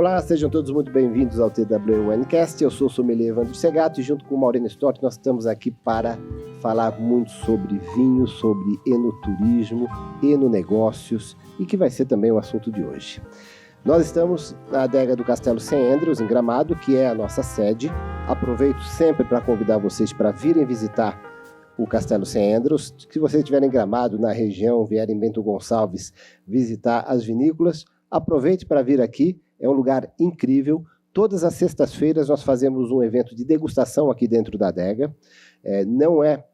Olá, sejam todos muito bem-vindos ao TWNcast. Eu sou o sommelier Evandro Segato e junto com o Maureen Stott nós estamos aqui para falar muito sobre vinho, sobre enoturismo, enonegócios e que vai ser também o assunto de hoje. Nós estamos na adega do Castelo St. Andrews, em Gramado, que é a nossa sede. Aproveito sempre para convidar vocês para virem visitar o Castelo St. Andrews. Se vocês estiverem em Gramado, na região, vierem em Bento Gonçalves visitar as vinícolas, aproveite para vir aqui. É um lugar incrível. Todas as sextas-feiras nós fazemos um evento de degustação aqui dentro da adega. Não é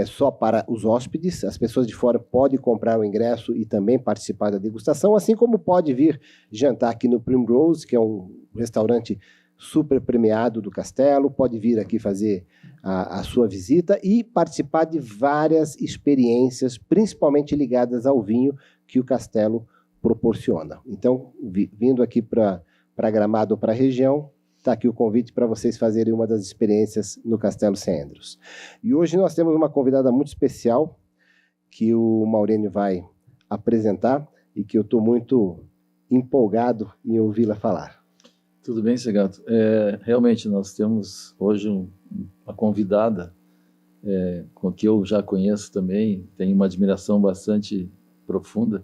só para os hóspedes, as pessoas de fora podem comprar o ingresso e também participar da degustação, assim como pode vir jantar aqui no Primrose, que é um restaurante super premiado do Castelo, pode vir aqui fazer a sua visita e participar de várias experiências, principalmente ligadas ao vinho que o Castelo proporciona. Então, vindo aqui para Gramado ou para a região, está aqui o convite para vocês fazerem uma das experiências no Castelo St. Andrews. E hoje nós temos uma convidada muito especial que o Maureen vai apresentar e que eu estou muito empolgado em ouvi-la falar. Tudo bem, Segato? Realmente nós temos hoje uma convidada com que eu já conheço também, tenho uma admiração bastante profunda,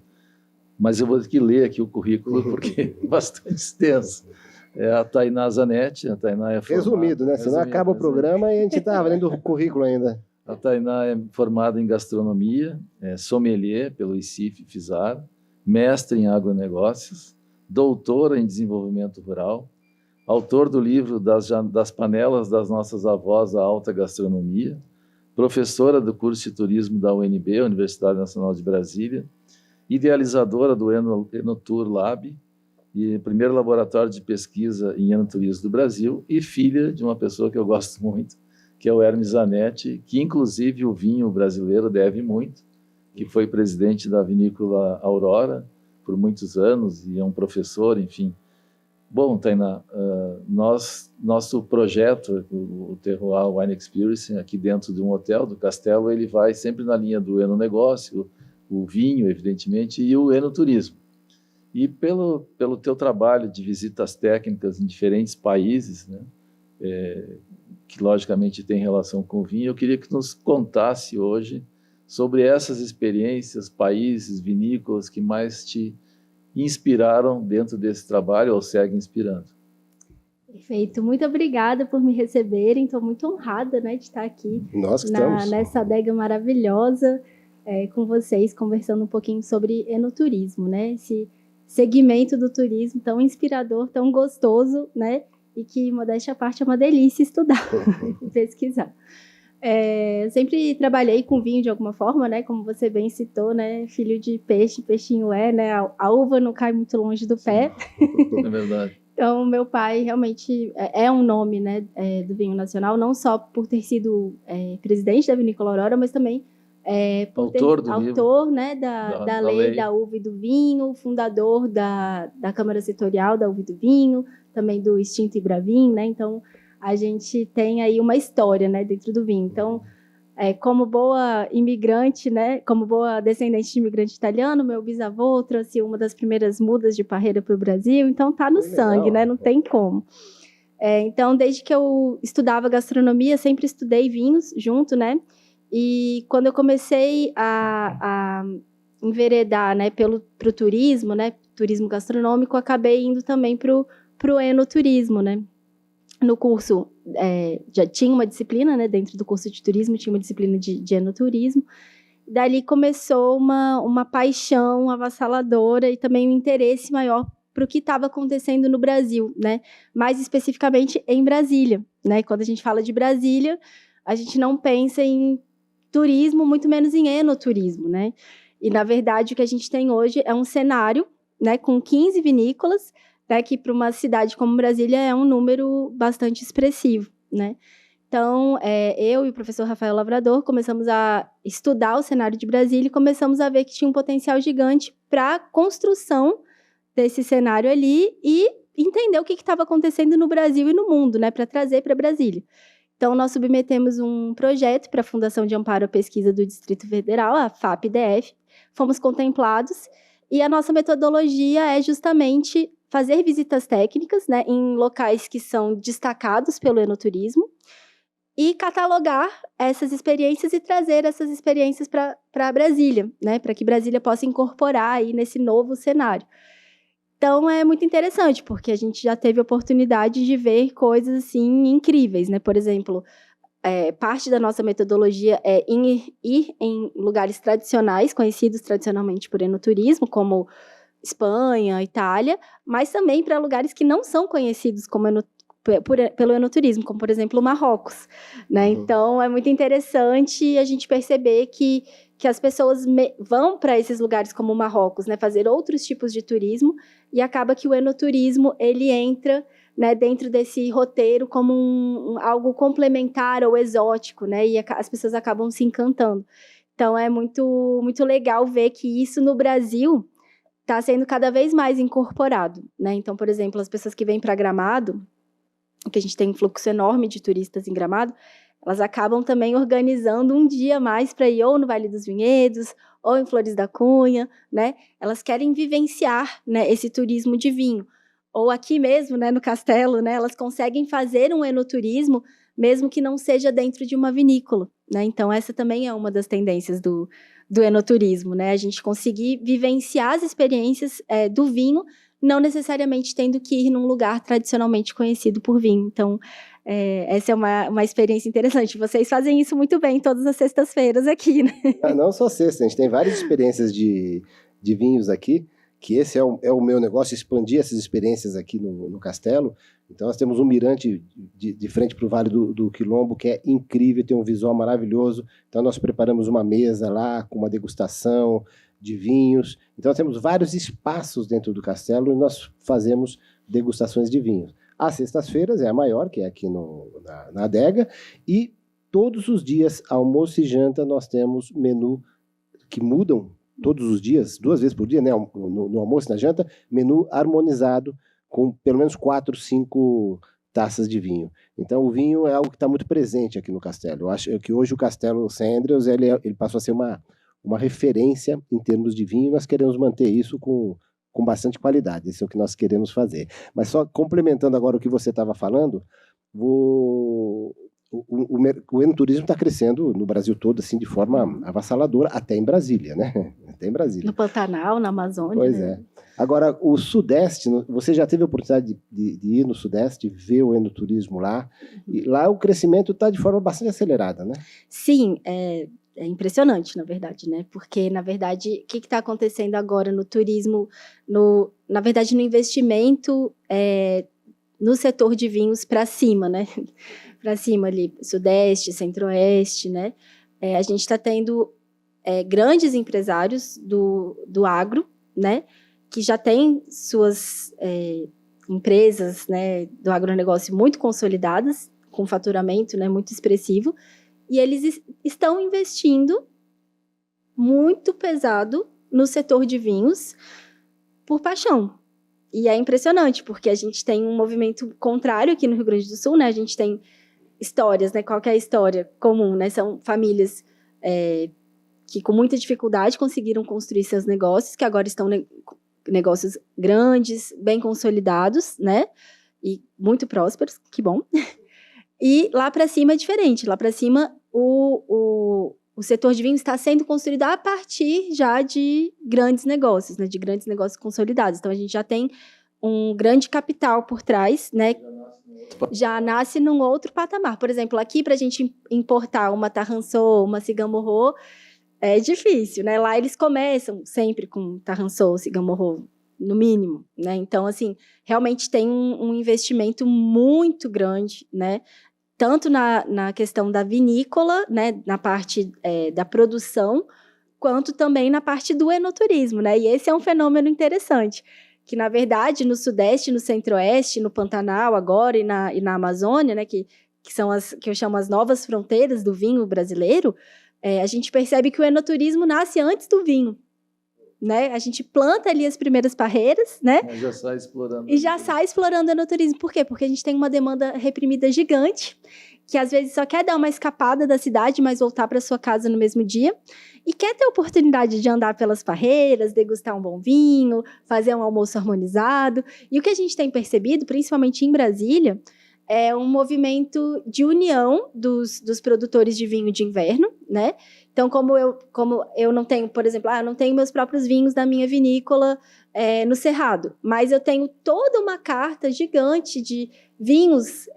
mas eu vou ter que ler aqui o currículo porque é bastante extenso. É a Tainá Zanetti. A Tainá é formada... Resumido, né? Senão acaba o programa e a gente está lendo o currículo ainda. A Tainá é formada em gastronomia, sommelier pelo ICIF-FISAR, mestre em agronegócios, doutora em desenvolvimento rural, autor do livro das panelas das nossas avós à alta gastronomia, professora do curso de turismo da UNB, Universidade Nacional de Brasília, idealizadora do Enotur Lab, e primeiro laboratório de pesquisa em enoturismo do Brasil, e filha de uma pessoa que eu gosto muito, que é o Hermes Zanetti, que inclusive o vinho brasileiro deve muito, que foi presidente da vinícola Aurora por muitos anos e é um professor, enfim. Bom, Tainá, nosso projeto, o Terroir Wine Experience, aqui dentro de um hotel do Castelo, ele vai sempre na linha do enonegócio, o vinho, evidentemente, e o enoturismo. E pelo teu trabalho de visitas técnicas em diferentes países, né, que logicamente tem relação com o vinho, eu queria que nos contasse hoje sobre essas experiências, países, vinícolas que mais te inspiraram dentro desse trabalho ou seguem inspirando. Perfeito, muito obrigada por me receberem, estou muito honrada, né, de estar aqui nessa adega maravilhosa com vocês, conversando um pouquinho sobre enoturismo, né, esse segmento do turismo tão inspirador, tão gostoso, né? E que, modéstia à parte, é uma delícia estudar e pesquisar. Eu sempre trabalhei com vinho de alguma forma, né? Como você bem citou, né? Filho de peixe, peixinho né? A uva não cai muito longe do pé. É verdade. Então, meu pai realmente é um nome, né? Do vinho nacional, não só por ter sido presidente da Vinícola Aurora, mas também autor né, da lei da uva e do vinho, fundador da Câmara Setorial da uva e do vinho, também do extinto Ibravin, né? Então, a gente tem aí uma história, né, dentro do vinho. Então, como boa imigrante, né, como boa descendente de imigrante italiano, meu bisavô trouxe uma das primeiras mudas de parreira para o Brasil, então tá no sangue, né? Não tem como. Então, desde que eu estudava gastronomia, sempre estudei vinhos junto, né? E quando eu comecei a enveredar, né, pro turismo, né, turismo gastronômico, acabei indo também pro enoturismo, né. No curso já tinha uma disciplina, né, dentro do curso de turismo, tinha uma disciplina de enoturismo. Dali começou uma paixão avassaladora e também um interesse maior para o que estava acontecendo no Brasil, né, mais especificamente em Brasília, né. Quando a gente fala de Brasília, a gente não pensa em turismo, muito menos em enoturismo, né? E, na verdade, o que a gente tem hoje é um cenário, né, com 15 vinícolas, né, que para uma cidade como Brasília é um número bastante expressivo, né? Então, eu e o professor Rafael Lavrador começamos a estudar o cenário de Brasília e começamos a ver que tinha um potencial gigante para a construção desse cenário ali e entender o que estava acontecendo no Brasil e no mundo, né, para trazer para Brasília. Então, nós submetemos um projeto para a Fundação de Amparo à Pesquisa do Distrito Federal, a FAPDF, fomos contemplados, e a nossa metodologia é justamente fazer visitas técnicas, né, em locais que são destacados pelo enoturismo e catalogar essas experiências e trazer essas experiências para Brasília, né, para que Brasília possa incorporar aí nesse novo cenário. Então, é muito interessante, porque a gente já teve oportunidade de ver coisas, assim, incríveis, né? Por exemplo, parte da nossa metodologia é ir em lugares tradicionais, conhecidos tradicionalmente por enoturismo, como Espanha, Itália, mas também para lugares que não são conhecidos como pelo enoturismo, como, por exemplo, Marrocos, né? Então, é muito interessante a gente perceber que as pessoas vão para esses lugares como Marrocos, né, fazer outros tipos de turismo, e acaba que o enoturismo, ele entra, né, dentro desse roteiro como algo complementar ou exótico, né, e as pessoas acabam se encantando. Então, é muito, muito legal ver que isso no Brasil está sendo cada vez mais incorporado, né? Então, por exemplo, as pessoas que vêm para Gramado, que a gente tem um fluxo enorme de turistas em Gramado, elas acabam também organizando um dia mais para ir ou no Vale dos Vinhedos, ou em Flores da Cunha, né? Elas querem vivenciar, né, esse turismo de vinho. Ou aqui mesmo, né, no Castelo, né, elas conseguem fazer um enoturismo, mesmo que não seja dentro de uma vinícola, né? Então, essa também é uma das tendências do enoturismo, né? A gente conseguir vivenciar as experiências do vinho, não necessariamente tendo que ir num lugar tradicionalmente conhecido por vinho. Então, essa é uma experiência interessante. Vocês fazem isso muito bem todas as sextas-feiras aqui, né? Não só sexta, a gente tem várias experiências de vinhos aqui, que esse é o meu negócio, expandir essas experiências aqui no Castelo. Então, nós temos um mirante de frente para o Vale do Quilombo, que é incrível, tem um visual maravilhoso. Então, nós preparamos uma mesa lá com uma degustação de vinhos. Então, nós temos vários espaços dentro do Castelo e nós fazemos degustações de vinhos. Às sextas-feiras é a maior, que é aqui na adega, e todos os dias, almoço e janta, nós temos menu que mudam todos os dias, 2 vezes por dia, né? No almoço e na janta, menu harmonizado com pelo menos 4, 5 taças de vinho. Então, o vinho é algo que está muito presente aqui no Castelo. Eu acho que hoje o Castelo St. Andrews ele passou a ser uma referência em termos de vinho, e nós queremos manter isso com bastante qualidade. Isso é o que nós queremos fazer. Mas só complementando agora o que você estava falando, o enoturismo está crescendo no Brasil todo, assim, de forma avassaladora, até em Brasília, né? Até em Brasília. No Pantanal, na Amazônia. Pois né? é. Agora, o Sudeste, você já teve a oportunidade de ir no Sudeste, ver o enoturismo lá, e lá o crescimento está de forma bastante acelerada, né? Sim, é impressionante, na verdade, né? Porque, na verdade, o que está acontecendo agora no turismo, na verdade, no investimento no setor de vinhos para cima, né? Para cima ali, Sudeste, Centro-Oeste, né? A gente está tendo grandes empresários do agro, né? Que já têm suas empresas, né, do agronegócio muito consolidadas, com faturamento, né, muito expressivo, e eles estão investindo muito pesado no setor de vinhos por paixão. E é impressionante, porque a gente tem um movimento contrário aqui no Rio Grande do Sul, né? A gente tem histórias, né? Qual que é a história comum, né? São famílias que com muita dificuldade conseguiram construir seus negócios, que agora estão negócios grandes, bem consolidados, né? E muito prósperos, que bom. E lá para cima é diferente. Lá para cima, o setor de vinho está sendo construído a partir já de grandes negócios, né? De grandes negócios consolidados. Então, a gente já tem um grande capital por trás, né? Já nasce num outro patamar. Por exemplo, aqui, para a gente importar uma Tarransou, uma Cigamorro, é difícil, né? Lá eles começam sempre com Tarransou, Cigamorro, no mínimo, né? Então, assim, realmente tem um investimento muito grande, né? Tanto na questão da vinícola, né? Na parte da produção, quanto também na parte do enoturismo, né? E esse é um fenômeno interessante, que, na verdade, no Sudeste, no Centro-Oeste, no Pantanal agora e na Amazônia, né? Que são que eu chamo as novas fronteiras do vinho brasileiro, a gente percebe que o enoturismo nasce antes do vinho, né? A gente planta ali as primeiras parreiras, né? Mas já sai explorando. E já sai explorando o enoturismo. Por quê? Porque a gente tem uma demanda reprimida gigante que às vezes só quer dar uma escapada da cidade, mas voltar para sua casa no mesmo dia, e quer ter a oportunidade de andar pelas parreiras, degustar um bom vinho, fazer um almoço harmonizado. E o que a gente tem percebido, principalmente em Brasília, é um movimento de união dos produtores de vinho de inverno, né? Então, como eu não tenho, por exemplo, eu não tenho meus próprios vinhos da minha vinícola no Cerrado, mas eu tenho toda uma carta gigante de vinhos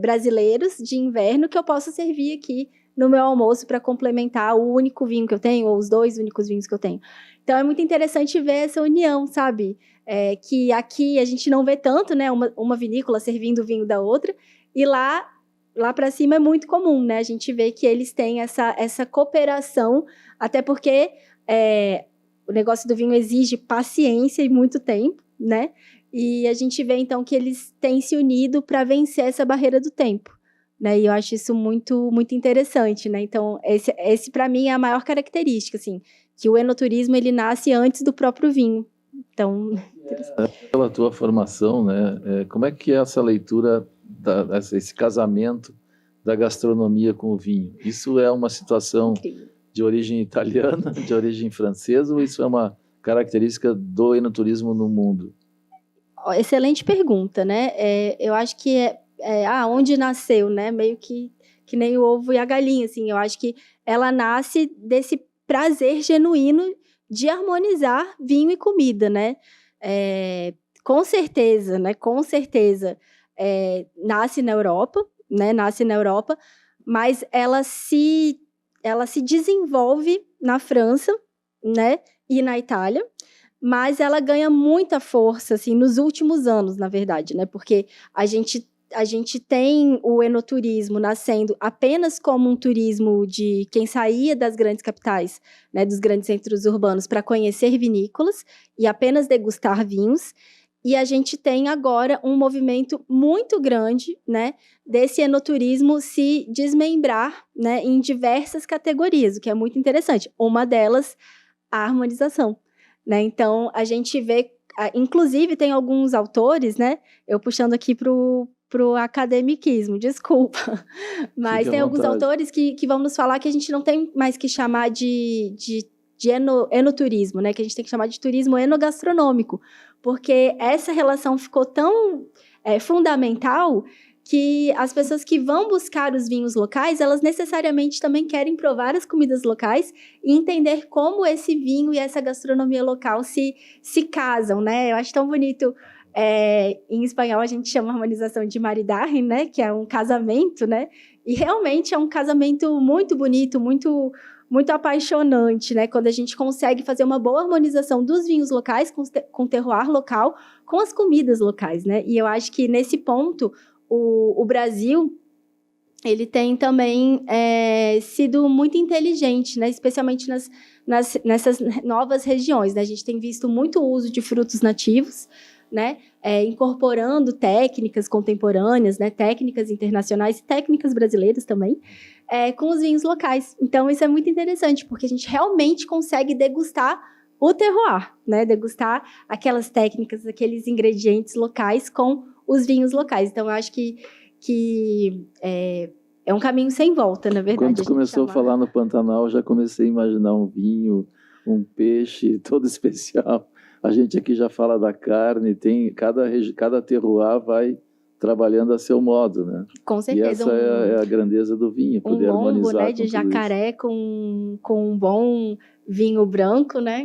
brasileiros de inverno que eu posso servir aqui no meu almoço para complementar o único vinho que eu tenho, ou os 2 únicos vinhos que eu tenho. Então, é muito interessante ver essa união, sabe? Que aqui a gente não vê tanto, né? Uma vinícola servindo o vinho da outra, e lá para cima é muito comum, né? A gente vê que eles têm essa cooperação, até porque o negócio do vinho exige paciência e muito tempo, né? E a gente vê, então, que eles têm se unido para vencer essa barreira do tempo, né? E eu acho isso muito, muito interessante, né? Então, esse para mim é a maior característica, assim, que o enoturismo, ele nasce antes do próprio vinho. Então... Pela tua formação, né? Como é que é essa leitura, esse casamento da gastronomia com o vinho? Isso é uma situação de origem italiana, de origem francesa, ou isso é uma característica do enoturismo no mundo? Excelente pergunta, né? Eu acho que onde nasceu, né? Meio que nem o ovo e a galinha, assim. Eu acho que ela nasce desse prazer genuíno de harmonizar vinho e comida, né? Com certeza, né? Com certeza, nasce na Europa, né? Nasce na Europa, mas ela se desenvolve na França, né? E na Itália, mas ela ganha muita força, assim, nos últimos anos, na verdade, né? Porque a gente tem o enoturismo nascendo apenas como um turismo de quem saía das grandes capitais, né, dos grandes centros urbanos, para conhecer vinícolas e apenas degustar vinhos. E a gente tem agora um movimento muito grande, né, desse enoturismo se desmembrar, né, em diversas categorias, o que é muito interessante. Uma delas, a harmonização, né? Então, a gente vê, inclusive, tem alguns autores, né, eu puxando aqui pro academiquismo, desculpa, mas tem alguns autores que vão nos falar que a gente não tem mais que chamar de enoturismo, né? Que a gente tem que chamar de turismo enogastronômico, porque essa relação ficou tão fundamental que as pessoas que vão buscar os vinhos locais, elas necessariamente também querem provar as comidas locais e entender como esse vinho e essa gastronomia local se casam, né? Eu acho tão bonito. Em espanhol a gente chama a harmonização de maridaje, né, que é um casamento, né, e realmente é um casamento muito bonito, muito, muito apaixonante, né, quando a gente consegue fazer uma boa harmonização dos vinhos locais com o terroir local, com as comidas locais, né, e eu acho que nesse ponto o Brasil, ele tem também sido muito inteligente, né, especialmente nessas novas regiões, né, a gente tem visto muito uso de frutos nativos, né, incorporando técnicas contemporâneas, né, técnicas internacionais e técnicas brasileiras também, com os vinhos locais. Então, isso é muito interessante, porque a gente realmente consegue degustar o terroir, né, degustar aquelas técnicas, aqueles ingredientes locais com os vinhos locais. Então, eu acho que é um caminho sem volta, na verdade. Quando começou a falar no Pantanal, já comecei a imaginar um vinho, um peixe todo especial. A gente aqui já fala da carne, tem cada terroir vai trabalhando a seu modo, né? Com certeza. E essa é a grandeza do vinho, poder harmonizar longo, né, de jacaré com um bom vinho branco, né?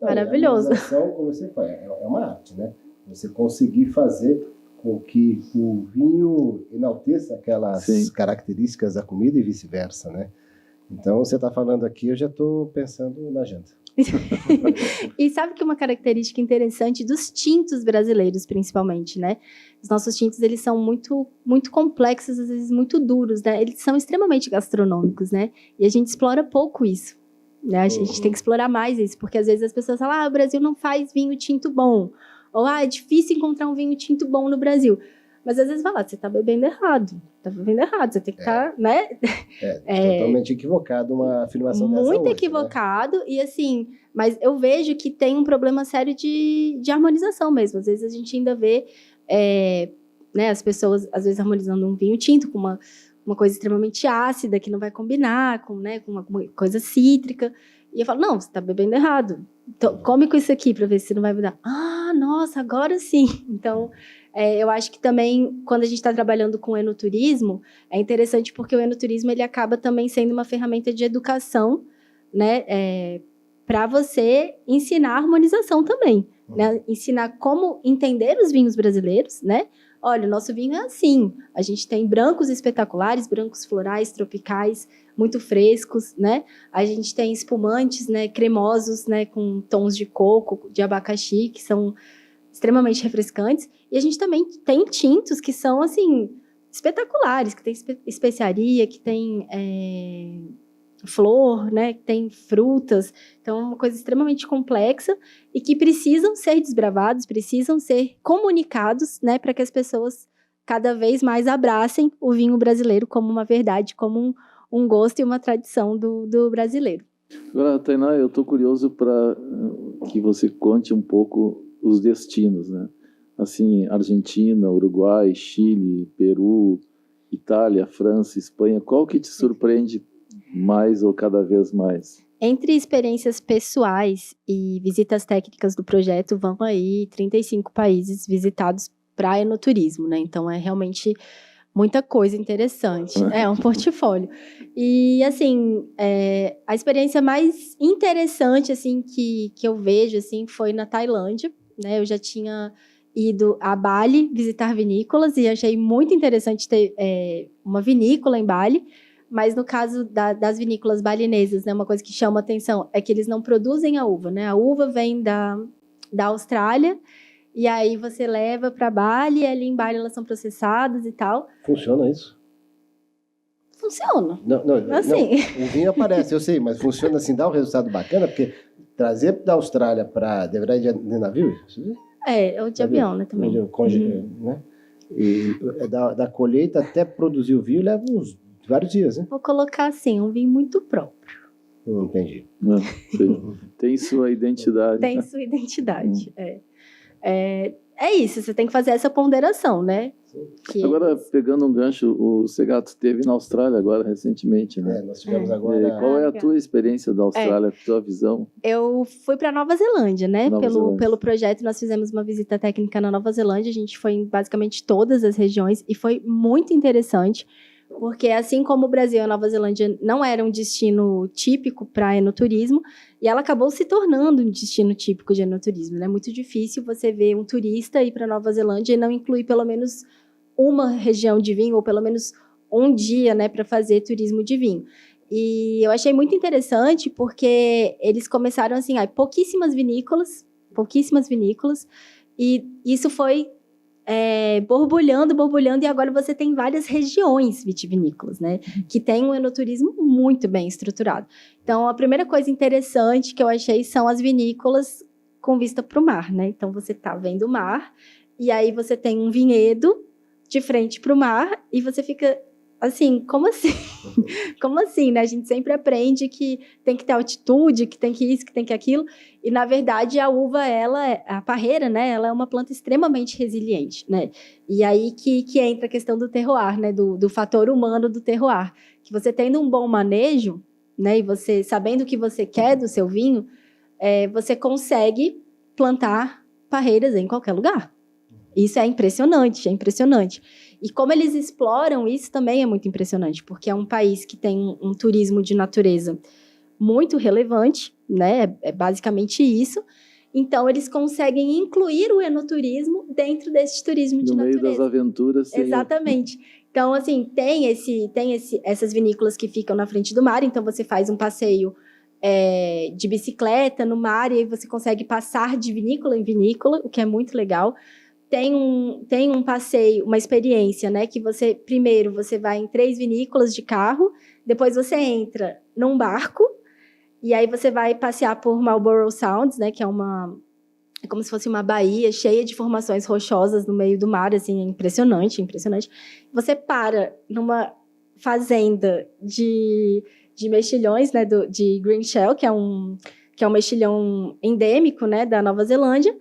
Maravilhoso. A harmonização, como você fala, é uma arte, né? Você conseguir fazer com que o vinho enalteça aquelas características da comida e vice-versa, né? Então, você está falando aqui, eu já estou pensando na janta. E sabe que uma característica interessante dos tintos brasileiros, principalmente, né? Os nossos tintos, eles são muito, muito complexos, às vezes muito duros, né? Eles são extremamente gastronômicos, né? E a gente explora pouco isso, né? A gente tem que explorar mais isso, porque às vezes as pessoas falam, o Brasil não faz vinho tinto bom. Ou, é difícil encontrar um vinho tinto bom no Brasil. Mas às vezes fala, você está bebendo errado. Você tem que estar, né? Totalmente equivocado uma afirmação dessa muito hoje, equivocado, né? E assim, mas eu vejo que tem um problema sério de harmonização mesmo. Às vezes a gente ainda vê, né, as pessoas, às vezes, harmonizando um vinho tinto com uma coisa extremamente ácida, que não vai combinar com, né, com uma coisa cítrica. E eu falo, não, você está bebendo errado. Então, come com isso aqui para ver se não vai mudar. Ah, nossa, agora sim. Então, eu acho que também, quando a gente está trabalhando com enoturismo, é interessante porque o enoturismo ele acaba também sendo uma ferramenta de educação, né, para você ensinar a harmonização também, né? Ensinar como entender os vinhos brasileiros, né? Olha, o nosso vinho é assim, a gente tem brancos espetaculares, brancos florais, tropicais, muito frescos, né? A gente tem espumantes, né, cremosos, né, com tons de coco, de abacaxi, que são extremamente refrescantes. E a gente também tem tintos que são, assim, espetaculares, que tem especiaria, que tem flor, né, que tem frutas. Então, é uma coisa extremamente complexa e que precisam ser desbravados, precisam ser comunicados, né, para que as pessoas cada vez mais abracem o vinho brasileiro como uma verdade, como um gosto e uma tradição do brasileiro. Agora, Tainá, eu estou curioso para que você conte um pouco os destinos, né? Assim, Argentina, Uruguai, Chile, Peru, Itália, França, Espanha. Qual que te surpreende mais ou cada vez mais? Entre experiências pessoais e visitas técnicas do projeto, vão aí 35 países visitados para enoturismo, né? Então, é realmente muita coisa interessante. É um portfólio. E, assim, a experiência mais interessante, assim, que eu vejo, assim, foi na Tailândia, né? Eu já tinha ido a Bali visitar vinícolas e achei muito interessante ter uma vinícola em Bali, mas no caso das vinícolas balinesas, né? Uma coisa que chama atenção é que eles não produzem a uva, né? A uva vem da Austrália, e aí você leva para Bali, e ali em Bali elas são processadas e tal. Funciona isso? Funciona. Não, assim. Não, o vinho aparece, eu sei, mas funciona assim, dá um resultado bacana, porque trazer da Austrália para... Deverá ir de navio? Ou de avião, né, também. Né? E da colheita até produzir o vinho leva vários dias, né? Vou colocar assim, um vinho muito próprio. Entendi. Tem sua identidade. Tem sua identidade, É isso, você tem que fazer essa ponderação, né? Agora, pegando um gancho, o Segato esteve na Austrália agora, recentemente, né? Nós tivemos agora... Qual é a tua experiência da Austrália, a tua visão? Eu fui para Nova Zelândia, né? Pelo projeto, nós fizemos uma visita técnica na Nova Zelândia, a gente foi em basicamente todas as regiões e foi muito interessante, porque assim como o Brasil e a Nova Zelândia não eram um destino típico para enoturismo, e ela acabou se tornando um destino típico de enoturismo, né? É muito difícil você ver um turista ir para Nova Zelândia e não incluir pelo menos uma região de vinho, ou pelo menos um dia, né, para fazer turismo de vinho. E eu achei muito interessante porque eles começaram assim, pouquíssimas vinícolas, e isso foi borbulhando, e agora você tem várias regiões vitivinícolas, né, que tem um enoturismo muito bem estruturado. Então, a primeira coisa interessante que eu achei são as vinícolas com vista para o mar, né? Então, você está vendo o mar, e aí você tem um vinhedo de frente para o mar, e você fica assim, como assim? Como assim, né? A gente sempre aprende que tem que ter altitude, que tem que isso, que tem que aquilo, e na verdade a uva, a parreira, né? Ela é uma planta extremamente resiliente, né? E aí que entra a questão do terroir, né? Do fator humano do terroir, que você tendo um bom manejo, né? E você sabendo o que você quer do seu vinho, você consegue plantar parreiras em qualquer lugar. Isso é impressionante, E como eles exploram isso também é muito impressionante, porque é um país que tem um turismo de natureza muito relevante, né? É basicamente isso. Então, eles conseguem incluir o enoturismo dentro desse turismo de natureza. No meio das aventuras. Exatamente. Então, assim, tem essas vinícolas que ficam na frente do mar, então você faz um passeio de bicicleta no mar, e aí você consegue passar de vinícola em vinícola, o que é muito legal. Tem um passeio, uma experiência, né? Que primeiro você vai em 3 vinícolas de carro, depois você entra num barco, e aí você vai passear por Marlborough Sounds, né? Que é como se fosse uma baía cheia de formações rochosas no meio do mar, assim, é impressionante. Você para numa fazenda de mexilhões, né? De Green Shell, que é um mexilhão endêmico, né? Da Nova Zelândia.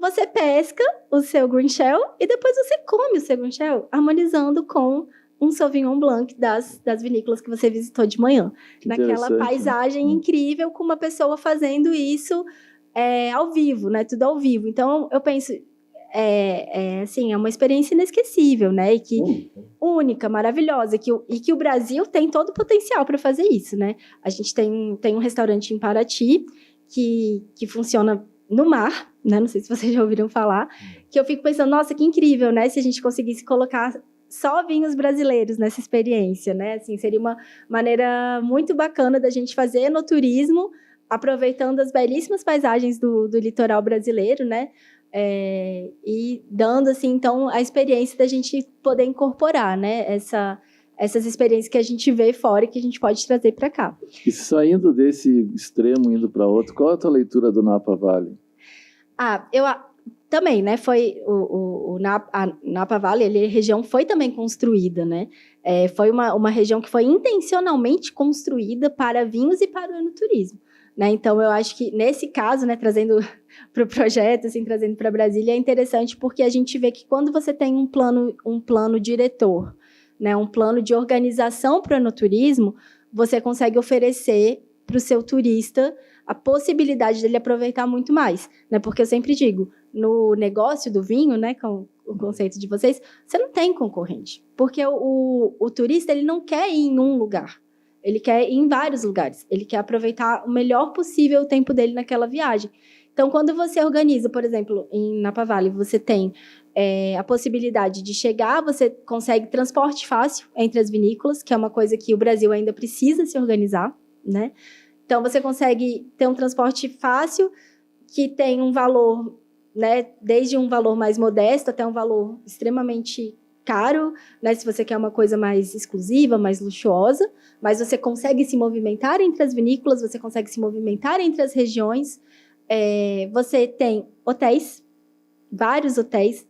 Você pesca o seu green shell e depois você come o seu green shell, harmonizando com um Sauvignon Blanc das vinícolas que você visitou de manhã. Naquela paisagem incrível, com uma pessoa fazendo isso ao vivo, né? Tudo ao vivo. Então, eu penso, assim, é uma experiência inesquecível, né? E que, única, maravilhosa, e que o Brasil tem todo o potencial para fazer isso, né? A gente tem um restaurante em Paraty que funciona no mar, né? Não sei se vocês já ouviram falar, que eu fico pensando, nossa, que incrível, né? Se a gente conseguisse colocar só vinhos brasileiros nessa experiência, né? Assim, seria uma maneira muito bacana da gente fazer enoturismo, aproveitando as belíssimas paisagens do litoral brasileiro, né? E dando, assim, então, a experiência da gente poder incorporar, né? Essas experiências que a gente vê fora e que a gente pode trazer para cá. E saindo desse extremo, indo para outro, qual a tua leitura do Napa Valley? Eu também, né? Foi a Napa Valley, a região foi também construída, né? Foi uma região que foi intencionalmente construída para vinhos e para o enoturismo, né? Então, eu acho que nesse caso, né, trazendo para o projeto, assim, trazendo para Brasília, é interessante porque a gente vê que quando você tem um plano diretor, né, um plano de organização para o enoturismo, você consegue oferecer para o seu turista a possibilidade dele aproveitar muito mais, né? Porque eu sempre digo, no negócio do vinho, né, com o conceito de vocês, você não tem concorrente, porque o turista, ele não quer ir em um lugar, ele quer ir em vários lugares, ele quer aproveitar o melhor possível o tempo dele naquela viagem. Então, quando você organiza, por exemplo, em Napa Valley, você tem a possibilidade de chegar, você consegue transporte fácil entre as vinícolas, que é uma coisa que o Brasil ainda precisa se organizar, né? Então, você consegue ter um transporte fácil, que tem um valor, né, desde um valor mais modesto até um valor extremamente caro, né, se você quer uma coisa mais exclusiva, mais luxuosa, mas você consegue se movimentar entre as vinícolas, você consegue se movimentar entre as regiões. Você tem hotéis, vários hotéis,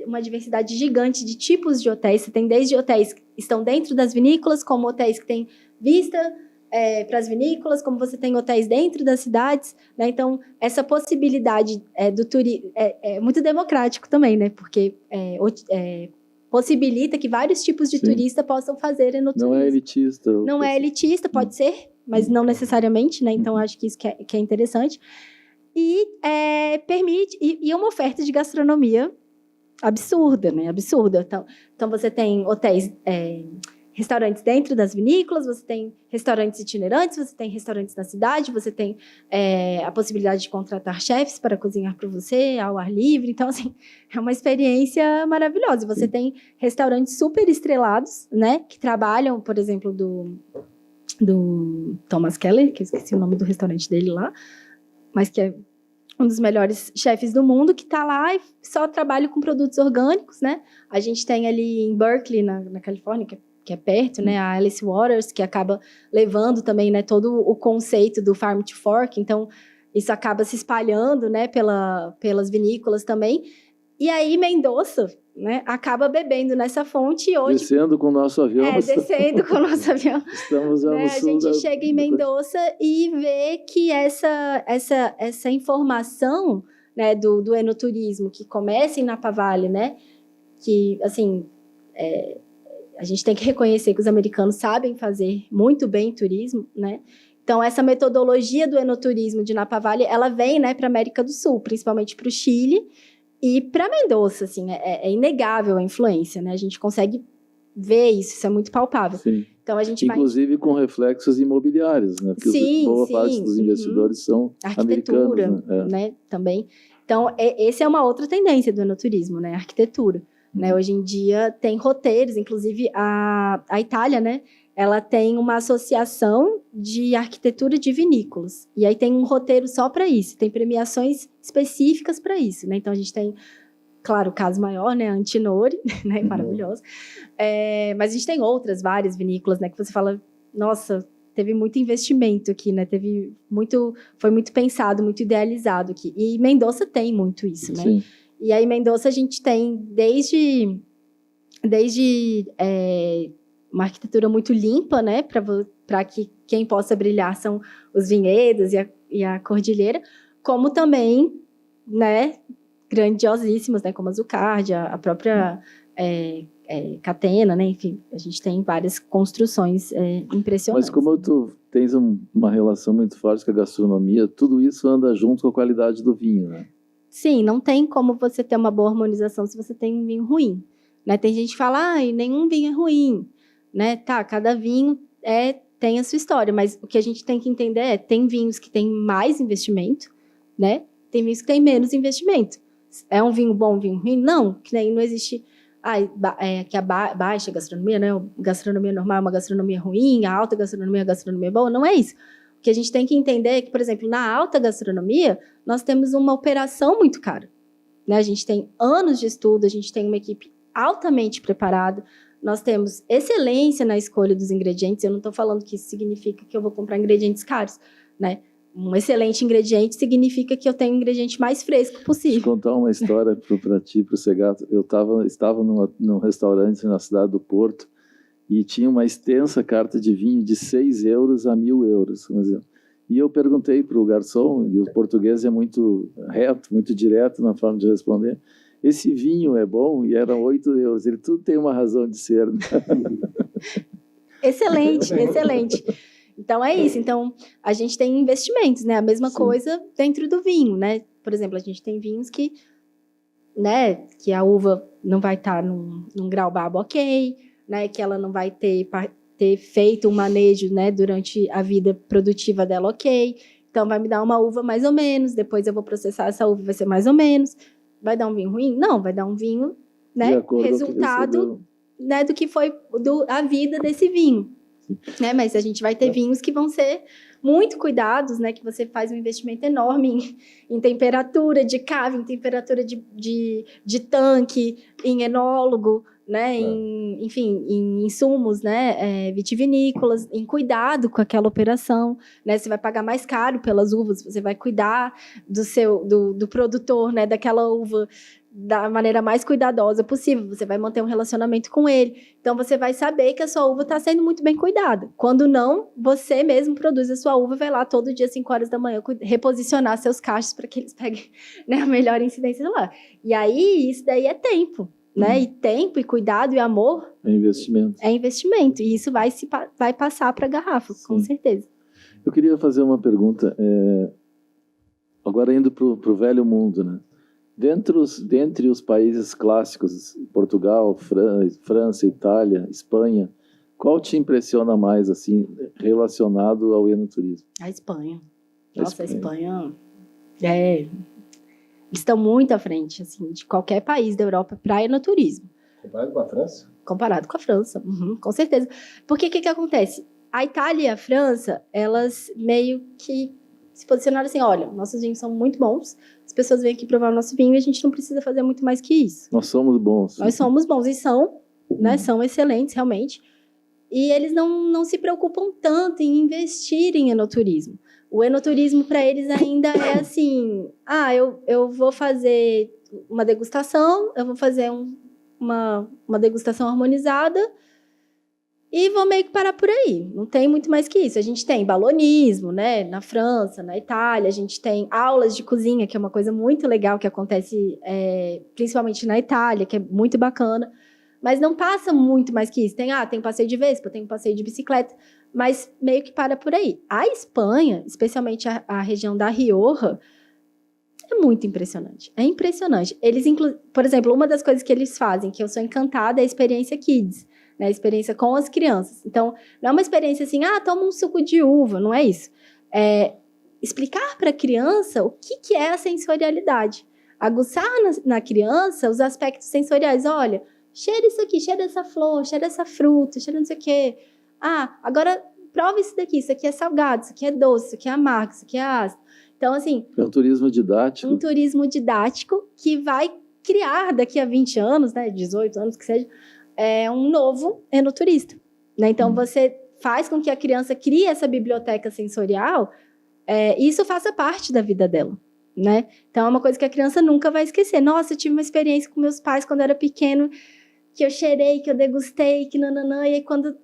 uma diversidade gigante de tipos de hotéis. Você tem desde hotéis que estão dentro das vinícolas, como hotéis que têm vista para as vinícolas, como você tem hotéis dentro das cidades, né? Então, essa possibilidade do turismo é muito democrático também, né? Porque possibilita que vários tipos de turista possam fazer enoturismo. Não é elitista. Não é elitista, pode ser, mas não necessariamente, né? Então, acho que isso que é interessante. E permite... E uma oferta de gastronomia absurda, né? Absurda. Então você tem hotéis... restaurantes dentro das vinícolas, você tem restaurantes itinerantes, você tem restaurantes na cidade, você tem a possibilidade de contratar chefes para cozinhar para você, ao ar livre. Então, assim, é uma experiência maravilhosa. E você tem restaurantes super estrelados, né? Que trabalham, por exemplo, do Thomas Keller, que eu esqueci o nome do restaurante dele lá, mas que é um dos melhores chefes do mundo, que está lá e só trabalha com produtos orgânicos, né? A gente tem ali em Berkeley, na Califórnia, que é perto, né, a Alice Waters, que acaba levando também, né, todo o conceito do Farm to Fork. Então, isso acaba se espalhando, né, pelas vinícolas também. E aí, Mendoza, né, acaba bebendo nessa fonte e hoje... Descendo com o nosso avião. Descendo com o nosso avião. Estamos no a sul gente chega em Mendoza e vê que essa informação, né, do enoturismo, que começa em Napa Valley, né, que, assim... a gente tem que reconhecer que os americanos sabem fazer muito bem turismo, né? Então, essa metodologia do enoturismo de Napa Valley, ela vem, né, para a América do Sul, principalmente para o Chile e para Mendoza, assim, é inegável a influência, né? A gente consegue ver isso é muito palpável. Sim. Então, a gente inclusive com reflexos imobiliários, né? Porque boa parte dos investidores são arquitetura, americanos, né? Também. Então, essa é uma outra tendência do enoturismo, né? A arquitetura. Né, hoje em dia tem roteiros, inclusive a Itália, né, ela tem uma associação de arquitetura de vinícolas, e aí tem um roteiro só para isso, tem premiações específicas para isso, né? Então a gente tem, claro, o caso maior, né, a Antinori, né, maravilhosa, mas a gente tem várias vinícolas, né, que você fala, nossa, teve muito investimento aqui, né, foi muito pensado, muito idealizado aqui, e Mendoza tem muito isso, né? Sim. E aí, Mendoza, a gente tem desde uma arquitetura muito limpa, né? Para que quem possa brilhar são os vinhedos e a cordilheira, como também, né? Grandiosíssimos, né? Como a Zuccardi, a própria catena, né? Enfim, a gente tem várias construções impressionantes. Mas como tu tens uma relação muito forte com a gastronomia, tudo isso anda junto com a qualidade do vinho, né? Sim, não tem como você ter uma boa harmonização se você tem um vinho ruim, né? Tem gente que fala, nenhum vinho é ruim, né? Tá, cada vinho tem a sua história, mas o que a gente tem que entender tem vinhos que têm mais investimento, né? Tem vinhos que têm menos investimento. É um vinho bom, um vinho ruim? Não, que nem não existe que a baixa gastronomia, né? Gastronomia normal é uma gastronomia ruim, a alta gastronomia é uma gastronomia boa, não é isso. O que a gente tem que entender é que, por exemplo, na alta gastronomia, nós temos uma operação muito cara, né? A gente tem anos de estudo, a gente tem uma equipe altamente preparada, nós temos excelência na escolha dos ingredientes. Eu não estou falando que isso significa que eu vou comprar ingredientes caros, né? Um excelente ingrediente significa que eu tenho o ingrediente mais fresco possível. Vou contar uma história para ti, para o Segato. Eu estava num restaurante na cidade do Porto e tinha uma extensa carta de vinho de 6 euros a 1.000 euros. E eu perguntei para o garçom, e o português é muito reto, muito direto na forma de responder, esse vinho é bom? E eram 8 euros. Ele tudo tem uma razão de ser. Né? Excelente, excelente. Então, é isso. Então, a gente tem investimentos, né? A mesma coisa dentro do vinho, né? Por exemplo, a gente tem vinhos que, né, que a uva não vai estar num grau babo ok, né? Que ela não vai ter feito um manejo, né, durante a vida produtiva dela ok. Então, vai me dar uma uva mais ou menos, depois eu vou processar essa uva, vai ser mais ou menos. Vai dar um vinho ruim? Não, vai dar um vinho, né, resultado, né, do que foi a vida desse vinho. Né, mas a gente vai ter vinhos que vão ser muito cuidados, né, que você faz um investimento enorme em temperatura de cava, em temperatura de tanque, em enólogo, né, enfim, em insumos, né, vitivinícolas, em cuidado com aquela operação, né, você vai pagar mais caro pelas uvas, você vai cuidar do produtor, né, daquela uva da maneira mais cuidadosa possível, você vai manter um relacionamento com ele, então você vai saber que a sua uva está sendo muito bem cuidada. Quando não, você mesmo produz a sua uva, vai lá todo dia, 5 horas da manhã, reposicionar seus cachos para que eles peguem, né, a melhor incidência lá. E aí, isso daí é tempo, né, e tempo, e cuidado, e amor... É investimento. É investimento, e isso vai passar para a garrafa, com certeza. Eu queria fazer uma pergunta, agora indo para o velho mundo, né? Dentre os países clássicos, Portugal, França, Itália, Espanha, qual te impressiona mais, assim, relacionado ao enoturismo? A Espanha. Nossa, a Espanha eles estão muito à frente, assim, de qualquer país da Europa para enoturismo. Comparado com a França? Comparado com a França, com certeza. Porque o que acontece? A Itália e a França, elas meio que se posicionaram assim, olha, nossos vinhos são muito bons, as pessoas vêm aqui provar o nosso vinho e a gente não precisa fazer muito mais que isso. Nós somos bons. Nós somos bons e são, né, são excelentes realmente. E eles não se preocupam tanto em investir em enoturismo. O enoturismo para eles ainda é assim, eu vou fazer uma degustação, eu vou fazer uma degustação harmonizada e vou meio que parar por aí. Não tem muito mais que isso. A gente tem balonismo, né, na França, na Itália, a gente tem aulas de cozinha, que é uma coisa muito legal que acontece principalmente na Itália, que é muito bacana, mas não passa muito mais que isso. Tem passeio de Vespa, tem passeio de bicicleta, mas meio que para por aí. A Espanha, especialmente a região da Rioja, é muito impressionante. É impressionante. Eles, por exemplo, uma das coisas que eles fazem, que eu sou encantada, é a experiência Kids, né? A experiência com as crianças. Então, não é uma experiência assim, toma um suco de uva, não é isso. É explicar para a criança o que é a sensorialidade. Aguçar na criança os aspectos sensoriais. Olha, cheira isso aqui, cheira essa flor, cheira essa fruta, cheira não sei o quê. Agora prova isso daqui é salgado, isso aqui é doce, isso aqui é amargo, isso aqui é ácido. Então, assim... É um turismo didático. Um turismo didático que vai criar daqui a 20 anos, né, 18 anos que seja, um novo enoturista. Né? Então, você faz com que a criança crie essa biblioteca sensorial e isso faça parte da vida dela. Né? Então, é uma coisa que a criança nunca vai esquecer. Nossa, eu tive uma experiência com meus pais quando eu era pequeno que eu cheirei, que eu degustei, que nananã, e aí quando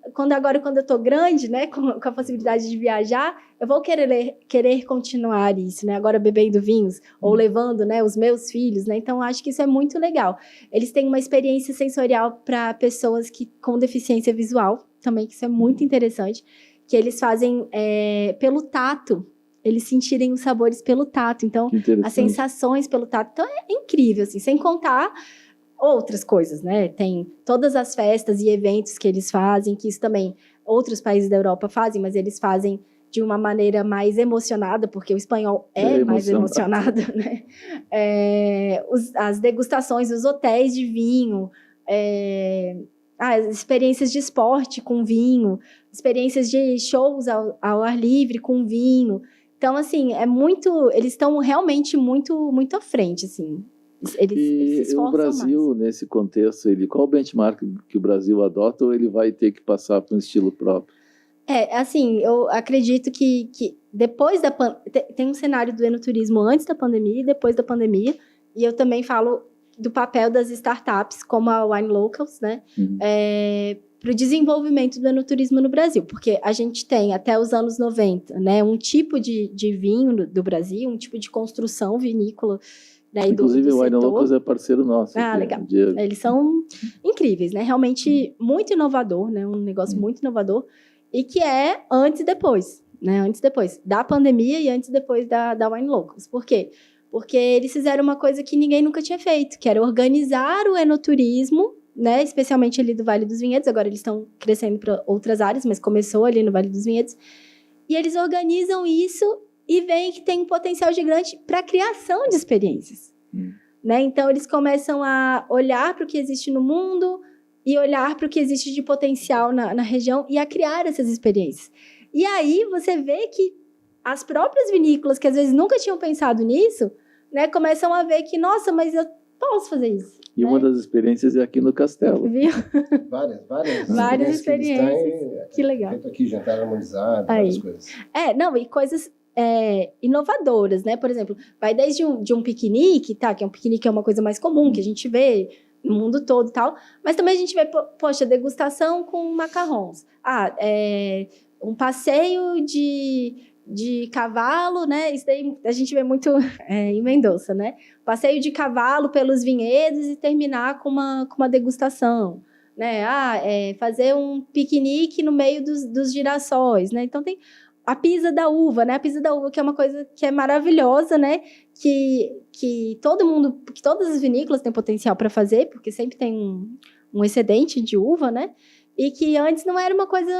eu tô grande, né, com a possibilidade de viajar, eu vou querer continuar isso, né, agora bebendo vinhos, ou levando, né, os meus filhos, né, então acho que isso é muito legal. Eles têm uma experiência sensorial para pessoas com deficiência visual, também, que isso é muito interessante, que eles fazem pelo tato, eles sentirem os sabores pelo tato, então, as sensações pelo tato, então é incrível, assim, sem contar outras coisas, né? Tem todas as festas e eventos que eles fazem, que isso também outros países da Europa fazem, mas eles fazem de uma maneira mais emocionada, porque o espanhol é mais emocionado, né? As degustações, os hotéis de vinho, as experiências de esporte com vinho, experiências de shows ao ar livre com vinho. Então, assim, eles estão realmente muito, muito à frente, assim. Eles se o Brasil, mais. nesse contexto, qual o benchmark que o Brasil adota ou ele vai ter que passar por um estilo próprio? Assim, eu acredito que depois da tem um cenário do enoturismo antes da pandemia e depois da pandemia, e eu também falo do papel das startups, como a Wine Locals, né, para o desenvolvimento do enoturismo no Brasil, porque a gente tem, até os anos 90, né, um tipo de vinho do Brasil, um tipo de construção vinícola. Né, inclusive, o Wine Locals é parceiro nosso. Legal. Eles são incríveis, né? Realmente muito inovador, né? Um negócio muito inovador. E que é antes e depois, né? Antes e depois da pandemia e antes e depois da Wine Locals. Por quê? Porque eles fizeram uma coisa que ninguém nunca tinha feito, que era organizar o enoturismo, né? Especialmente ali do Vale dos Vinhedos. Agora eles estão crescendo para outras áreas, mas começou ali no Vale dos Vinhedos. E eles organizam isso e veem que tem um potencial gigante para a criação de experiências. Né? Então, eles começam a olhar para o que existe no mundo e olhar para o que existe de potencial na região e a criar essas experiências. E aí, você vê que as próprias vinícolas, que às vezes nunca tinham pensado nisso, né, começam a ver que, nossa, mas eu posso fazer isso. E né? uma das experiências é aqui no Castelo. Viu? Várias experiências. Que legal. Feito aqui, jantar harmonizado, várias coisas. E coisas inovadoras, né? Por exemplo, vai desde um piquenique, tá? Que um piquenique é uma coisa mais comum, que a gente vê no mundo todo e tal. Mas também a gente vê, poxa, degustação com macarrons. Um passeio de cavalo, né? Isso daí a gente vê muito em Mendoza, né? Passeio de cavalo pelos vinhedos e terminar com uma degustação, né? Fazer um piquenique no meio dos girassóis, né? Então tem a pisa da uva, né? A pisa da uva, que é uma coisa que é maravilhosa, né? Que todas as vinícolas têm potencial para fazer, porque sempre tem um excedente de uva, né? E que antes não era uma coisa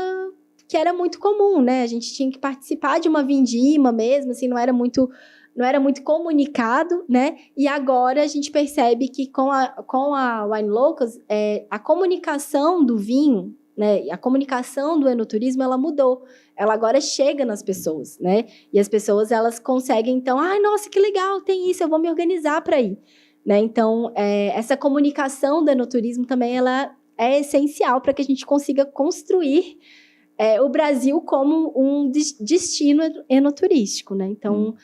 que era muito comum, né? A gente tinha que participar de uma vindima mesmo, assim, não era muito comunicado, né? E agora a gente percebe que com a Wine Locals, a comunicação do vinho, né? A comunicação do enoturismo, ela mudou. Ela agora chega nas pessoas, né? E as pessoas, elas conseguem, então, nossa, que legal, tem isso, eu vou me organizar para ir. Né? Então, essa comunicação do enoturismo também, ela é essencial para que a gente consiga construir o Brasil como um destino enoturístico, né? Então,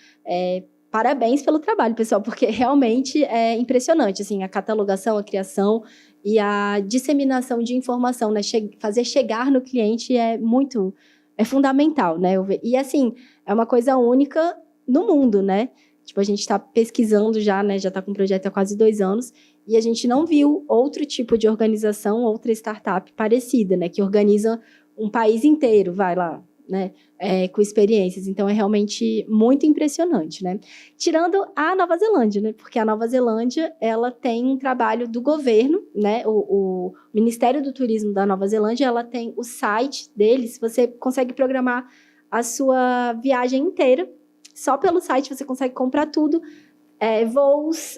parabéns pelo trabalho, pessoal, porque realmente é impressionante, assim, a catalogação, a criação e a disseminação de informação, né? Fazer chegar no cliente é fundamental, né? E, assim, é uma coisa única no mundo, né? Tipo, a gente está pesquisando já, né? Já está com o projeto há quase 2 anos e a gente não viu outro tipo de organização, outra startup parecida, né? Que organiza um país inteiro, vai lá, né? Com experiências. Então, é realmente muito impressionante, né? Tirando a Nova Zelândia, né? Porque a Nova Zelândia, ela tem um trabalho do governo, né? O Ministério do Turismo da Nova Zelândia, ela tem o site deles, você consegue programar a sua viagem inteira. Só pelo site você consegue comprar tudo. Voos,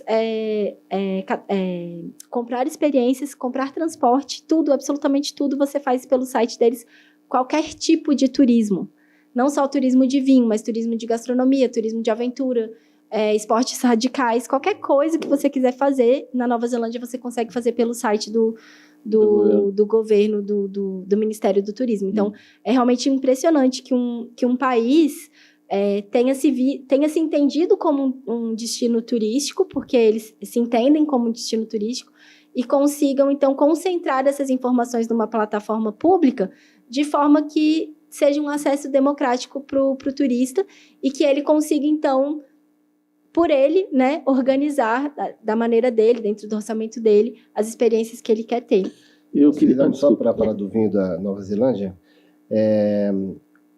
comprar experiências, comprar transporte, tudo, absolutamente tudo você faz pelo site deles, qualquer tipo de turismo. Não só o turismo de vinho, mas turismo de gastronomia, turismo de aventura, esportes radicais, qualquer coisa que você quiser fazer, na Nova Zelândia você consegue fazer pelo site do governo, do Ministério do Turismo. Então, é realmente impressionante que um país tenha se entendido como um destino turístico, porque eles se entendem como um destino turístico, e consigam, então, concentrar essas informações numa plataforma pública de forma que seja um acesso democrático para o turista e que ele consiga, então, por ele, né, organizar da maneira dele, dentro do orçamento dele, as experiências que ele quer ter. Eu queria, só para falar do vinho da Nova Zelândia,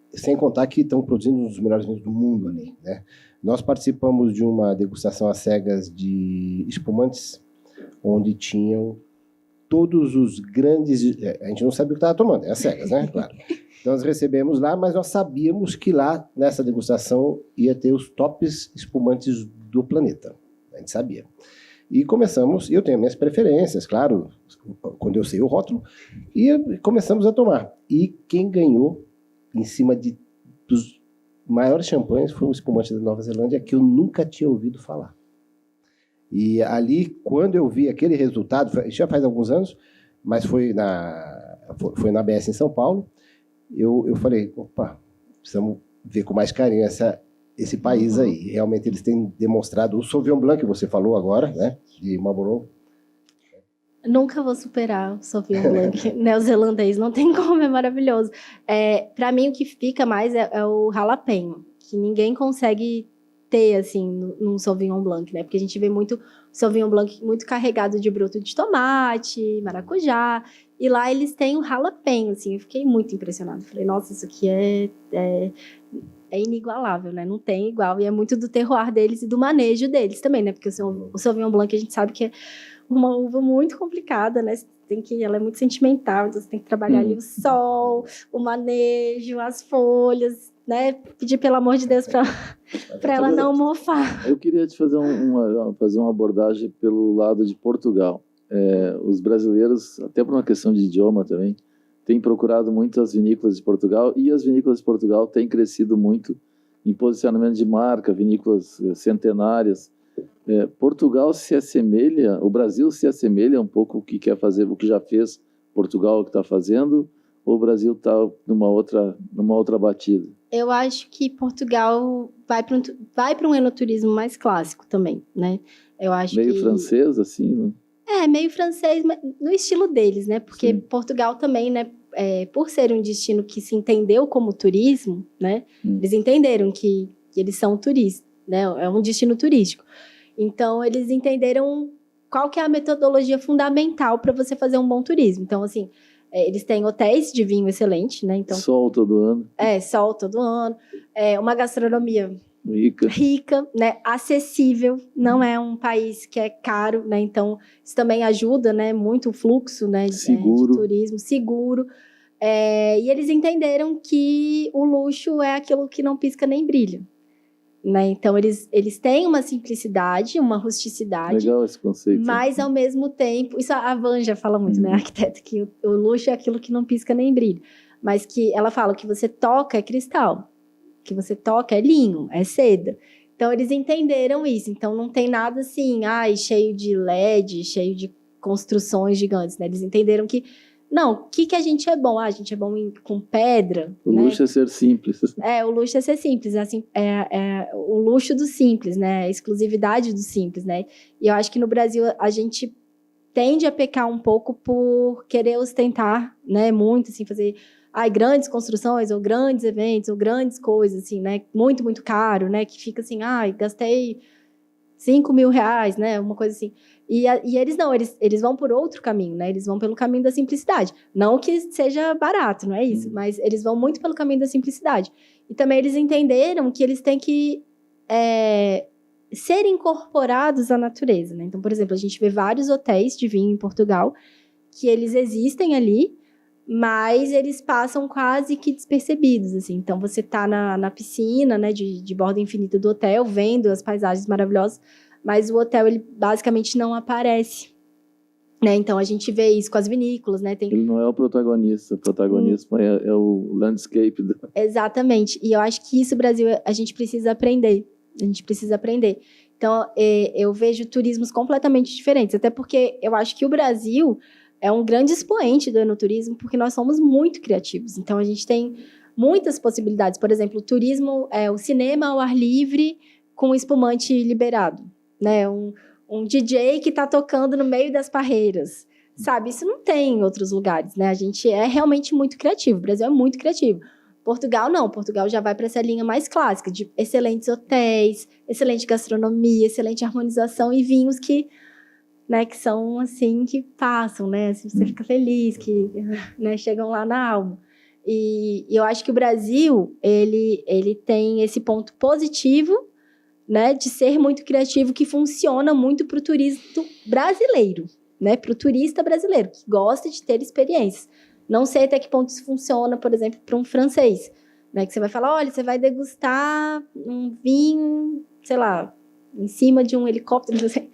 sem contar que estão produzindo um dos melhores vinhos do mundo ali, né? Nós participamos de uma degustação às cegas de espumantes, onde tinham todos os grandes... A gente não sabia o que estava tomando, é às cegas, né? Claro. Então, nós recebemos lá, mas nós sabíamos que lá, nessa degustação, ia ter os tops espumantes do planeta. A gente sabia. E começamos, eu tenho minhas preferências, claro, quando eu sei o rótulo, e começamos a tomar. E quem ganhou, em cima dos maiores champanhes, foi um espumante da Nova Zelândia, que eu nunca tinha ouvido falar. E ali, quando eu vi aquele resultado, já faz alguns anos, mas foi na ABS em São Paulo, eu falei, opa, precisamos ver com mais carinho esse país aí. Realmente eles têm demonstrado, o Sauvignon Blanc que você falou agora, né, de Marlborough. Nunca vou superar o Sauvignon Blanc neozelandês, não tem como, é maravilhoso. Para mim, o que fica mais é o jalapeño, que ninguém consegue ter, assim, num Sauvignon Blanc, né? Porque a gente vê muito Sauvignon Blanc muito carregado de broto de tomate, maracujá, e lá eles têm o jalapeño, assim, eu fiquei muito impressionada. Falei, nossa, isso aqui é inigualável, né? Não tem igual, e é muito do terroir deles e do manejo deles também, né? Porque o Sauvignon Blanc a gente sabe que é uma uva muito complicada, né? Ela é muito sentimental, então você tem que trabalhar ali o sol, o manejo, as folhas, né? Pedir pelo amor de Deus para ela não mofar. Eu queria te fazer uma abordagem pelo lado de Portugal. Os brasileiros, até por uma questão de idioma também, têm procurado muito as vinícolas de Portugal, e as vinícolas de Portugal têm crescido muito em posicionamento de marca, vinícolas centenárias. Portugal se assemelha, o Brasil se assemelha um pouco o que quer fazer, o que já fez Portugal, o que está fazendo, ou o Brasil está numa outra batida? Eu acho que Portugal vai para um enoturismo mais clássico também, né? Eu acho meio francês, assim, né? Meio francês, mas no estilo deles, né? Porque sim, Portugal também, né? Por ser um destino que se entendeu como turismo, né? Eles entenderam que eles são turistas, né? É um destino turístico. Então, eles entenderam qual que é a metodologia fundamental para você fazer um bom turismo. Então, assim, eles têm hotéis de vinho excelente, né? Então, sol todo ano. Sol todo ano. Uma gastronomia rica, né? Acessível. Não é um país que é caro, né? Então, isso também ajuda, né? Muito o fluxo, né? De turismo. Seguro. E eles entenderam que o luxo é aquilo que não pisca nem brilha. Né? Então, eles têm uma simplicidade, uma rusticidade. Legal esse conceito. Mas, ao mesmo tempo... Isso a Vanja fala muito, né? A arquiteta, que o luxo é aquilo que não pisca nem brilha. Mas que ela fala que você toca é cristal. Que você toca é linho, é seda. Então, eles entenderam isso. Então, não tem nada assim, cheio de LED, cheio de construções gigantes, né? Eles entenderam que não, o que a gente é bom? A gente é bom com pedra. O luxo é ser simples. O luxo é ser simples. Assim, o luxo do simples, né? A exclusividade do simples, né? E eu acho que no Brasil a gente tende a pecar um pouco por querer ostentar, né? Muito, assim, fazer grandes construções, ou grandes eventos, ou grandes coisas, assim, né? Muito, muito caro, né? Que fica assim, gastei 5 mil reais, né? Uma coisa assim. E eles não, eles vão por outro caminho, né? Eles vão pelo caminho da simplicidade. Não que seja barato, não é isso, mas eles vão muito pelo caminho da simplicidade. E também eles entenderam que eles têm que ser incorporados à natureza, né? Então, por exemplo, a gente vê vários hotéis de vinho em Portugal que eles existem ali, mas eles passam quase que despercebidos, assim. Então, você tá na piscina, né, de borda infinita do hotel, vendo as paisagens maravilhosas, mas o hotel, ele basicamente não aparece, né? Então, a gente vê isso com as vinícolas, né? Ele não é o protagonista é o landscape. Exatamente. E eu acho que isso, Brasil, a gente precisa aprender. Então, eu vejo turismos completamente diferentes, até porque eu acho que o Brasil é um grande expoente do enoturismo, porque nós somos muito criativos. Então, a gente tem muitas possibilidades. Por exemplo, o turismo, o cinema ao ar livre com espumante liberado, né? Um um DJ que está tocando no meio das parreiras, sabe? Isso não tem em outros lugares, né? A gente é realmente muito criativo, o Brasil é muito criativo. Portugal não, Portugal já vai para essa linha mais clássica, de excelentes hotéis, excelente gastronomia, excelente harmonização e vinhos que, né, que são assim, que passam, né? Assim, você fica feliz, que, né, chegam lá na alma. E eu acho que o Brasil, ele tem esse ponto positivo, né, de ser muito criativo, que funciona muito para o turista brasileiro, né, para o turista brasileiro, que gosta de ter experiências. Não sei até que ponto isso funciona, por exemplo, para um francês, né, que você vai falar, olha, você vai degustar um vinho, sei lá, em cima de um helicóptero, não sei.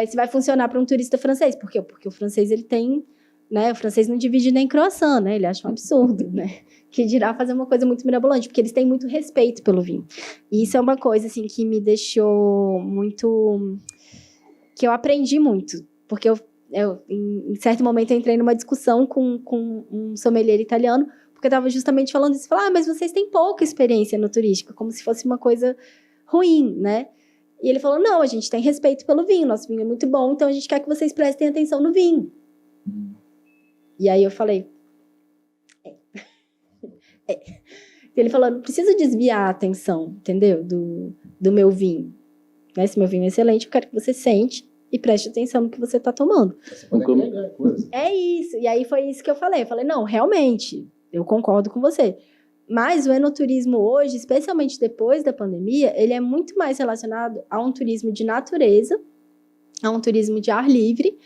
Isso vai funcionar para um turista francês. Por quê? Porque o francês, ele tem, né, o francês não divide nem croissant, né, ele acha um absurdo, né, que dirá fazer uma coisa muito mirabolante, porque eles têm muito respeito pelo vinho. E isso é uma coisa, assim, que me deixou muito... que eu aprendi muito, porque eu em certo momento, eu entrei numa discussão com um sommelier italiano, porque eu estava justamente falando isso, mas vocês têm pouca experiência no turístico, como se fosse uma coisa ruim, né? E ele falou, não, a gente tem respeito pelo vinho, nosso vinho é muito bom, então a gente quer que vocês prestem atenção no vinho. E aí eu falei... Ele falou, não preciso desviar a atenção, entendeu? Do meu vinho. Né? Se meu vinho é excelente, eu quero que você sente e preste atenção no que você está tomando. É isso. E aí foi isso que eu falei. Eu falei, não, realmente, eu concordo com você. Mas o enoturismo hoje, especialmente depois da pandemia, ele é muito mais relacionado a um turismo de natureza, a um turismo de ar livre,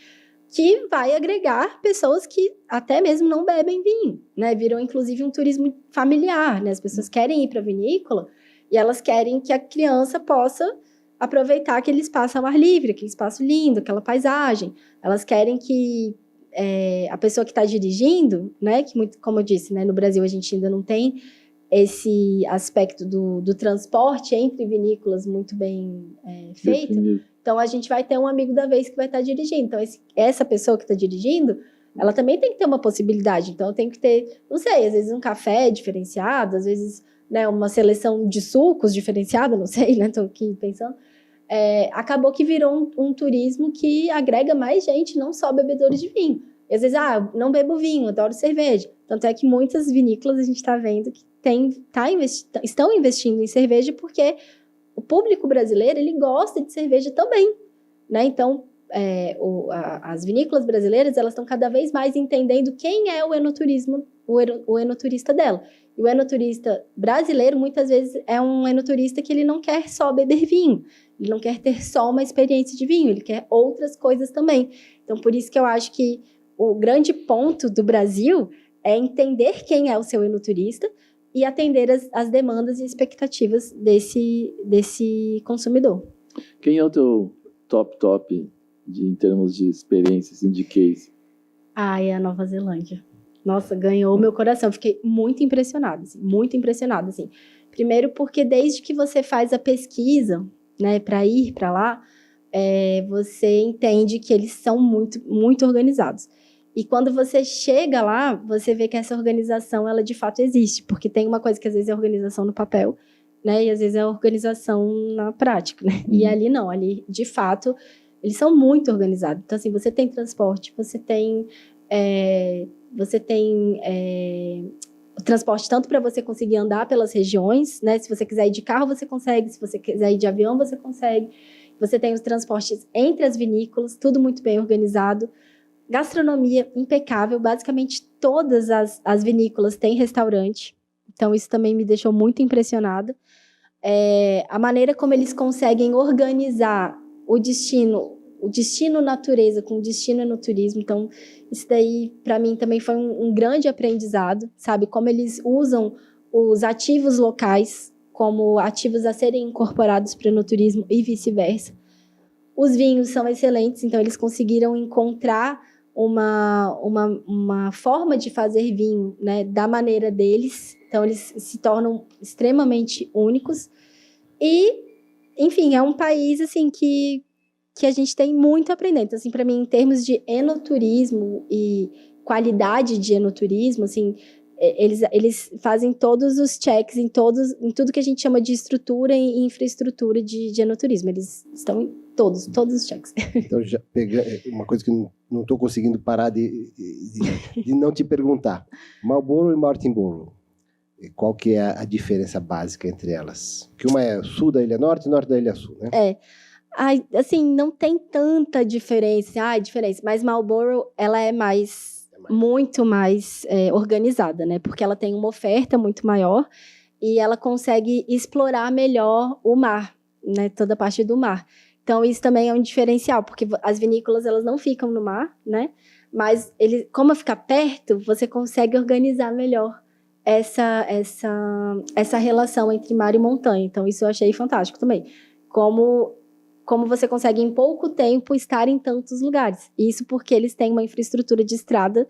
que vai agregar pessoas que até mesmo não bebem vinho, né? Virou, inclusive, um turismo familiar, né? As pessoas querem ir para a vinícola e elas querem que a criança possa aproveitar aquele espaço ao ar livre, aquele espaço lindo, aquela paisagem. Elas querem que a pessoa que está dirigindo, né? Que muito, como eu disse, né? No Brasil a gente ainda não tem esse aspecto do transporte entre vinícolas muito bem feito. Definido. Então, a gente vai ter um amigo da vez que vai estar dirigindo. Então, essa pessoa que está dirigindo, ela também tem que ter uma possibilidade. Então, eu tenho que ter, não sei, às vezes um café diferenciado, às vezes, né, uma seleção de sucos diferenciada, não sei, né? Estou aqui pensando. Acabou que virou um turismo que agrega mais gente, não só bebedores de vinho. E, às vezes, não bebo vinho, adoro cerveja. Tanto é que muitas vinícolas a gente está vendo que estão investindo em cerveja porque o público brasileiro, ele gosta de cerveja também, né? Então, as vinícolas brasileiras, elas estão cada vez mais entendendo quem é o enoturismo, o enoturista dela. E o enoturista brasileiro, muitas vezes, é um enoturista que ele não quer só beber vinho, ele não quer ter só uma experiência de vinho, ele quer outras coisas também. Então, por isso que eu acho que o grande ponto do Brasil é entender quem é o seu enoturista e atender as demandas e expectativas desse consumidor. Quem é o teu top em termos de experiências, de case? É a Nova Zelândia. Nossa, ganhou o meu coração. Fiquei muito impressionada, assim, muito impressionada, assim. Primeiro porque desde que você faz a pesquisa, né, para ir para lá, você entende que eles são muito, muito organizados. E quando você chega lá, você vê que essa organização, ela de fato existe, porque tem uma coisa que às vezes é organização no papel, né, e às vezes é organização na prática, né, e ali não, ali de fato, eles são muito organizados. Então, assim, você tem transporte, você tem o transporte tanto para você conseguir andar pelas regiões, né, se você quiser ir de carro, você consegue, se você quiser ir de avião, você consegue. Você tem os transportes entre as vinícolas, tudo muito bem organizado. Gastronomia impecável, basicamente todas as vinícolas têm restaurante, então isso também me deixou muito impressionada. A maneira como eles conseguem organizar o destino natureza com o destino enoturismo, então isso daí para mim também foi um grande aprendizado, sabe, como eles usam os ativos locais como ativos a serem incorporados para o enoturismo e vice-versa. Os vinhos são excelentes, então eles conseguiram encontrar uma forma de fazer vinho, né, da maneira deles, então eles se tornam extremamente únicos e, enfim, é um país, assim, que a gente tem muito a aprender. Então, assim, para mim, em termos de enoturismo e qualidade de enoturismo, assim, eles fazem todos os checks em tudo que a gente chama de estrutura e infraestrutura de enoturismo, eles estão Todos os checks. Então, já uma coisa que não estou conseguindo parar de não te perguntar. Marlboro e Marlboro, qual que é a diferença básica entre elas? Que uma é sul da Ilha Norte e norte da Ilha Sul, né? Assim, não tem tanta diferença, mas Marlboro, ela é muito mais organizada, né? Porque ela tem uma oferta muito maior e ela consegue explorar melhor o mar, né? Toda a parte do mar. Então, isso também é um diferencial, porque as vinícolas, elas não ficam no mar, né? Mas, como fica perto, você consegue organizar melhor essa relação entre mar e montanha. Então, isso eu achei fantástico também. Como você consegue, em pouco tempo, estar em tantos lugares. Isso porque eles têm uma infraestrutura de estrada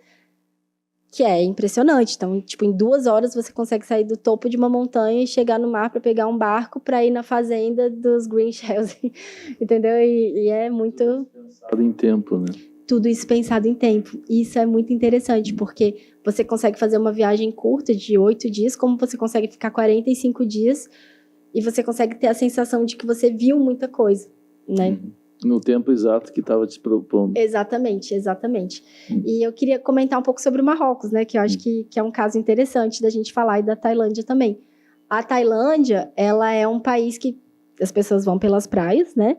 que é impressionante. Então, tipo, em 2 horas você consegue sair do topo de uma montanha e chegar no mar para pegar um barco para ir na fazenda dos Green Shells, entendeu? E é muito... Pensado em tempo, né? Tudo isso pensado em tempo. E isso é muito interessante, porque você consegue fazer uma viagem curta de 8 dias, como você consegue ficar 45 dias, e você consegue ter a sensação de que você viu muita coisa, né? No tempo exato que estava te propondo. Exatamente. E eu queria comentar um pouco sobre o Marrocos, né? Que eu acho que é um caso interessante da gente falar, e da Tailândia também. A Tailândia, ela é um país que as pessoas vão pelas praias, né?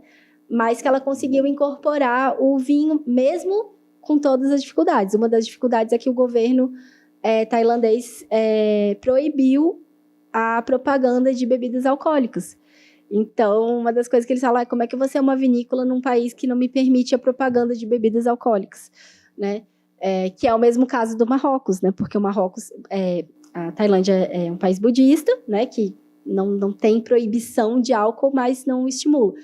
Mas que ela conseguiu incorporar o vinho mesmo com todas as dificuldades. Uma das dificuldades é que o governo tailandês proibiu a propaganda de bebidas alcoólicas. Então, uma das coisas que eles falam é como é que você é uma vinícola num país que não me permite a propaganda de bebidas alcoólicas, né? Que é o mesmo caso do Marrocos, né? Porque o Marrocos, a Tailândia é um país budista, né? Que não tem proibição de álcool, mas não estimula.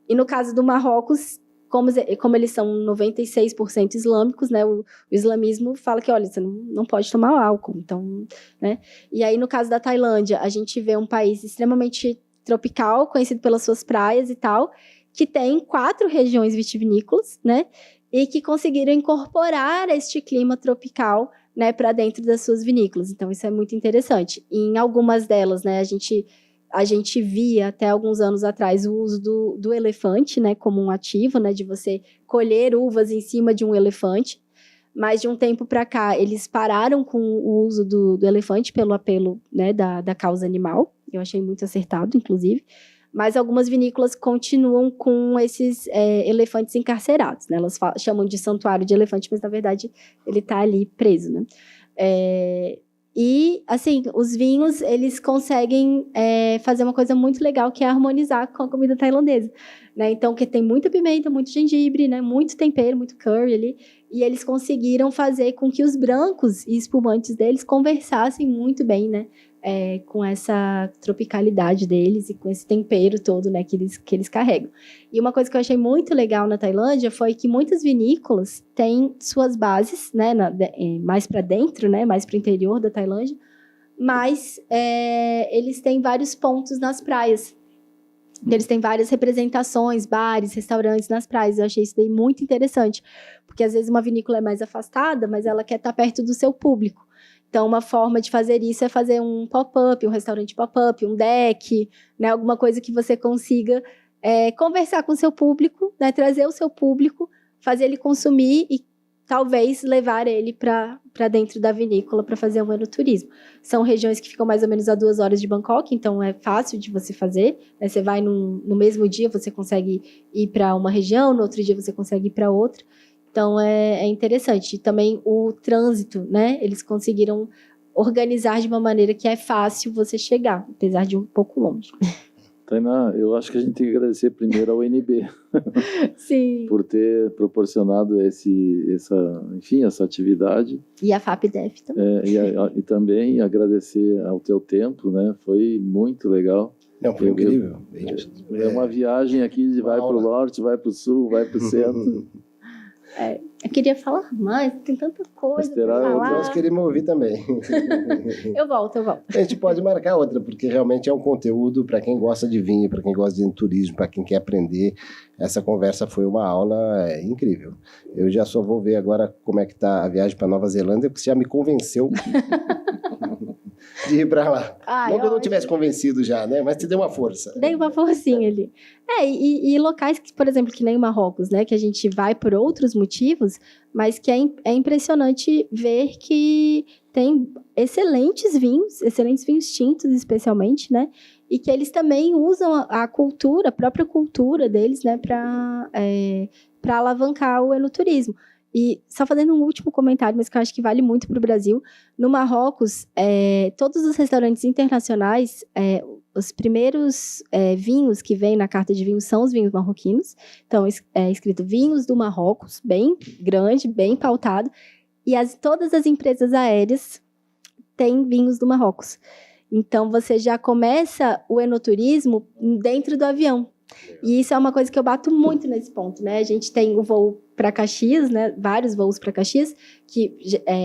E no caso do Marrocos, como eles são 96% islâmicos, né? O islamismo fala que, olha, você não pode tomar álcool, então, né? E aí, no caso da Tailândia, a gente vê um país extremamente tropical, conhecido pelas suas praias e tal, que tem 4 regiões vitivinícolas, né? E que conseguiram incorporar este clima tropical, né, para dentro das suas vinícolas. Então, isso é muito interessante. E em algumas delas, né, a gente via até alguns anos atrás o uso do elefante, né, como um ativo, né, de você colher uvas em cima de um elefante. Mas de um tempo para cá, eles pararam com o uso do elefante pelo apelo, né, da causa animal. Eu achei muito acertado, inclusive. Mas algumas vinícolas continuam com esses elefantes encarcerados, né? Elas chamam de santuário de elefante, mas na verdade ele está ali preso, né? E, assim, os vinhos, eles conseguem fazer uma coisa muito legal, que é harmonizar com a comida tailandesa, né? Então, que tem muita pimenta, muito gengibre, né? Muito tempero, muito curry ali. E eles conseguiram fazer com que os brancos e espumantes deles conversassem muito bem, né? Com essa tropicalidade deles e com esse tempero todo, né, que eles carregam. E uma coisa que eu achei muito legal na Tailândia foi que muitas vinícolas têm suas bases, né, mais para dentro, né, mais para o interior da Tailândia, mas eles têm vários pontos nas praias. Eles têm várias representações, bares, restaurantes nas praias. Eu achei isso daí muito interessante, porque às vezes uma vinícola é mais afastada, mas ela quer estar perto do seu público. Então, uma forma de fazer isso é fazer um pop-up, um restaurante pop-up, um deck, né? Alguma coisa que você consiga conversar com o seu público, né? Trazer o seu público, fazer ele consumir e talvez levar ele para dentro da vinícola para fazer um enoturismo. São regiões que ficam mais ou menos a 2 horas de Bangkok, então é fácil de você fazer, né? Você vai no mesmo dia, você consegue ir para uma região, no outro dia você consegue ir para outra. Então, é interessante. E também o trânsito, né? Eles conseguiram organizar de uma maneira que é fácil você chegar, apesar de um pouco longe. Tainá, eu acho que a gente tem que agradecer primeiro ao UNB. Sim. Por ter proporcionado essa atividade. E a FAPDEF também. E também agradecer ao teu tempo, né? Foi muito legal. Não, foi incrível. É uma viagem aqui, vai para o norte, vai para o sul, vai para o centro. Eu queria falar mais, tem tanta coisa para falar. Nós queremos ouvir também. Eu volto. A gente pode marcar outra, porque realmente é um conteúdo para quem gosta de vinho, para quem gosta de turismo, para quem quer aprender. Essa conversa foi uma aula incrível. Eu já só vou ver agora como é que está a viagem para Nova Zelândia, porque você já me convenceu. de ir para lá. Ai, não que eu não tivesse convencido já, né? Mas te deu uma força. Dei uma forcinha ali. E locais, que, por exemplo, que nem Marrocos, né? Que a gente vai por outros motivos, mas que é impressionante ver que tem excelentes vinhos tintos especialmente, né? E que eles também usam a própria cultura deles, né? Para alavancar o enoturismo. E só fazendo um último comentário, mas que eu acho que vale muito para o Brasil. No Marrocos, todos os restaurantes internacionais, os primeiros vinhos que vêm na carta de vinhos são os vinhos marroquinos. Então, é escrito Vinhos do Marrocos, bem grande, bem pautado. E todas as empresas aéreas têm vinhos do Marrocos. Então, você já começa o enoturismo dentro do avião. E isso é uma coisa que eu bato muito nesse ponto, né? A gente tem o voo para Caxias, né? Vários voos para Caxias, que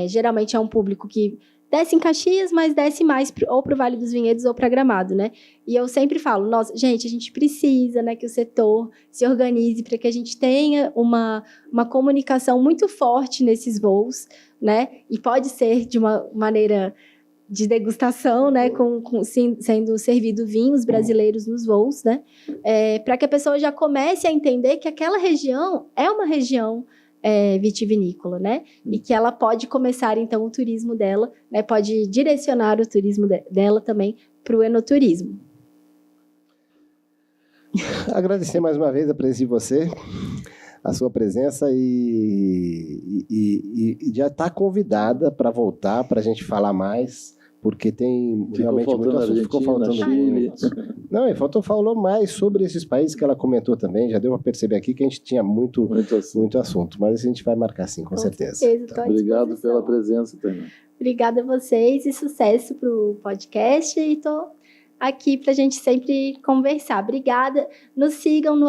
geralmente é um público que desce em Caxias, mas desce mais ou para o Vale dos Vinhedos ou para Gramado, né? E eu sempre falo, nossa, gente, a gente precisa, né, que o setor se organize para que a gente tenha uma comunicação muito forte nesses voos, né? E pode ser de uma maneira de degustação, né, sendo servido vinhos brasileiros nos voos, né, para que a pessoa já comece a entender que aquela região é uma região vitivinícola, né, e que ela pode começar, então, o turismo dela, né, pode direcionar o turismo dela também para o enoturismo. Agradecer mais uma vez a presença de você, a sua presença e já está convidada para voltar, para a gente falar mais, porque tem realmente muito assunto. Ficou faltando muito. Não, e falou mais sobre esses países que ela comentou também, já deu para perceber aqui que a gente tinha muito assunto, mas a gente vai marcar sim, com certeza. Tá. Obrigado pela presença também. Obrigada a vocês e sucesso para o podcast, e estou aqui para a gente sempre conversar. Obrigada. Nos sigam no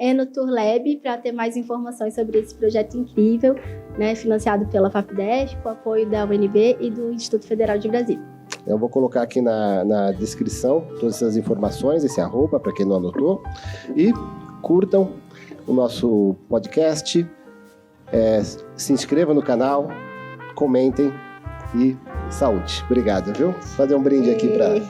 @enoturlab para ter mais informações sobre esse projeto incrível, né, financiado pela FAPDEF, com apoio da UNB e do Instituto Federal de Brasília. Eu vou colocar aqui na descrição todas essas informações, esse @ para quem não anotou. E curtam o nosso podcast, se inscrevam no canal, comentem e saúde. Obrigado, viu? Vou fazer um brinde aqui para...